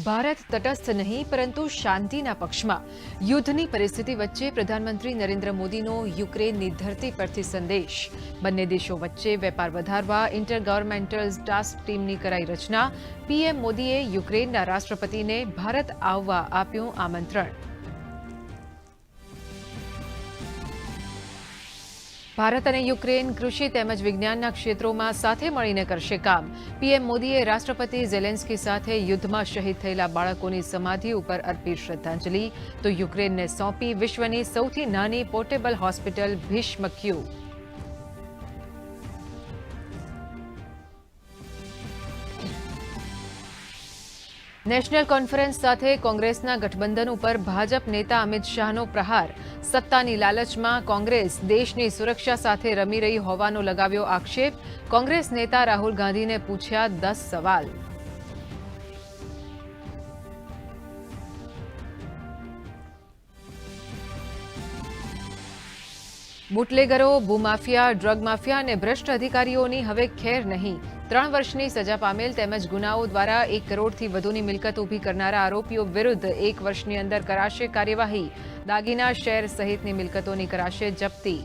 ભારત તટસ્થ નહીં પરંતુ શાંતિના પક્ષમાં યુદ્ધની પરિસ્થિતિ વચ્ચે પ્રધાનમંત્રી નરેન્દ્ર મોદીનો યુક્રેનની ધરતી પરથી સંદેશ બંને દેશો વચ્ચે વેપાર વધારવા ઇન્ટરગવર્મેન્ટલ ટાસ્ક ટીમની કરાઈ રચના પીએમ મોદીએ યુક્રેનના રાષ્ટ્રપતિને ભારત આવવા આપ્યું આમંત્રણ ભારત અને યુક્રેન કૃષિ તેમજ વિજ્ઞાનના ક્ષેત્રોમાં સાથે મળીને કરશે કામ પીએમ મોદીએ રાષ્ટ્રપતિ ઝેલેન્સ્કી સાથે યુદ્ધમાં શહીદ થયેલા બાળકોની સમાધિ ઉપર અર્પી શ્રદ્ધાંજલિ તો યુક્રેનને સોંપી વિશ્વની સૌથી નાની પોર્ટેબલ હોસ્પિટલ ભીષ્મક્યુ નેશનલ કોન્ફરન્સ સાથે કોંગ્રેસના ગઠબંધન ઉપર ભાજપ નેતા અમિત શાહનો પ્રહાર સત્તાની લાલચમાં કોંગ્રેસ દેશની સુરક્ષા સાથે રમી રહી હોવાનો લગાવ્યો આક્ષેપ કોંગ્રેસ નેતા રાહુલ ગાંધીને પૂછ્યા 10 સવાલ બુટલેગરો ભૂમાફિયા ડ્રગ માફિયા અને ભ્રષ્ટ અધિકારીઓની હવે ખેર નહીં 3 વર્ષની સજા પામેલ તેમજ ગુનાઓ દ્વારા 1 કરોડથી વધુની મિલકત ઊભી કરનારા આરોપીઓ વિરુદ્ધ 1 વર્ષની અંદર કરાશે કાર્યવાહી દાગીના શેર સહિતની મિલકતોની કરાશે જપ્તી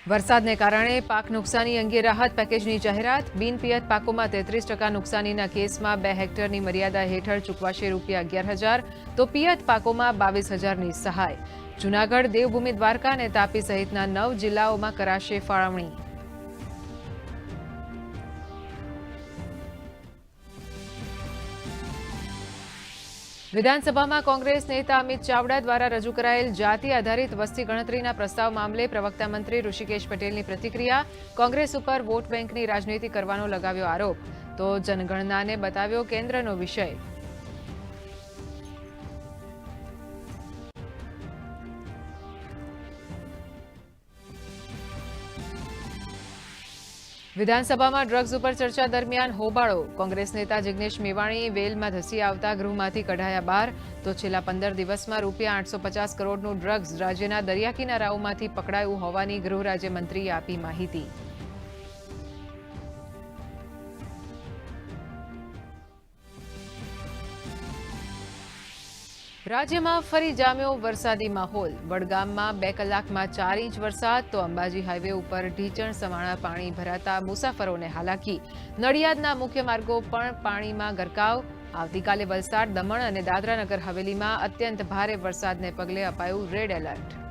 વરસાદને કારણે પાક નુકસાની અંગે રાહત પેકેજની જાહેરાત બિનપિયત પાકોમાં 33% નુકસાનીના કેસમાં 2 હેક્ટરની મર્યાદા હેઠળ ચૂકવાશે ₹11,000 તો પિયત પાકોમાં 22,000ની સહાય જૂનાગઢ દેવભૂમિ દ્વારકા અને તાપી સહિતના 9 જિલ્લાઓમાં કરાશે ફાળવણી વિધાનસભામાં કોંગ્રેસ નેતા અમિત ચાવડા દ્વારા રજૂ કરાયેલ જાતિ આધારિત વસ્તી ગણતરીના પ્રસ્તાવ મામલે પ્રવક્તા મંત્રી ઋષિકેશ પટેલની પ્રતિક્રિયા કોંગ્રેસ ઉપર વોટ બેંકની રાજનીતિ કરવાનો લગાવ્યો આરોપ તો જનગણનાને બતાવ્યો કેન્દ્રનો વિષય વિધાનસભામાં ડ્રગ્સ ઉપર ચર્ચા દરમિયાન હોબાળો કોંગ્રેસ નેતા જિગ્નેશ મેવાણી વેલમાં ધસી આવતા ગૃહમાંથી કઢાયા બહાર તો છેલ્લા 15 દિવસમાં ₹850 કરોડનું ડ્રગ્સ રાજ્યના દરિયા કિનારાઓમાંથી પકડાયું હોવાની ગૃહ રાજ્યમંત્રીએ આપી માહિતી રાજ્યમાં ફરી જામ્યો વરસાદી માહોલ વડગામમાં 2 કલાકમાં 4 ઇંચ વરસાદ તો અંબાજી હાઈવે ઉપર ઢીચણ સમાણા પાણી ભરાતા મુસાફરોને હાલાકી નડિયાદના મુખ્ય માર્ગો પણ પાણીમાં ગરકાવ આવતીકાલે વલસાડ દમણ અને દાદરા નગર હવેલીમાં અત્યંત ભારે વરસાદને પગલે અપાયું રેડ એલર્ટ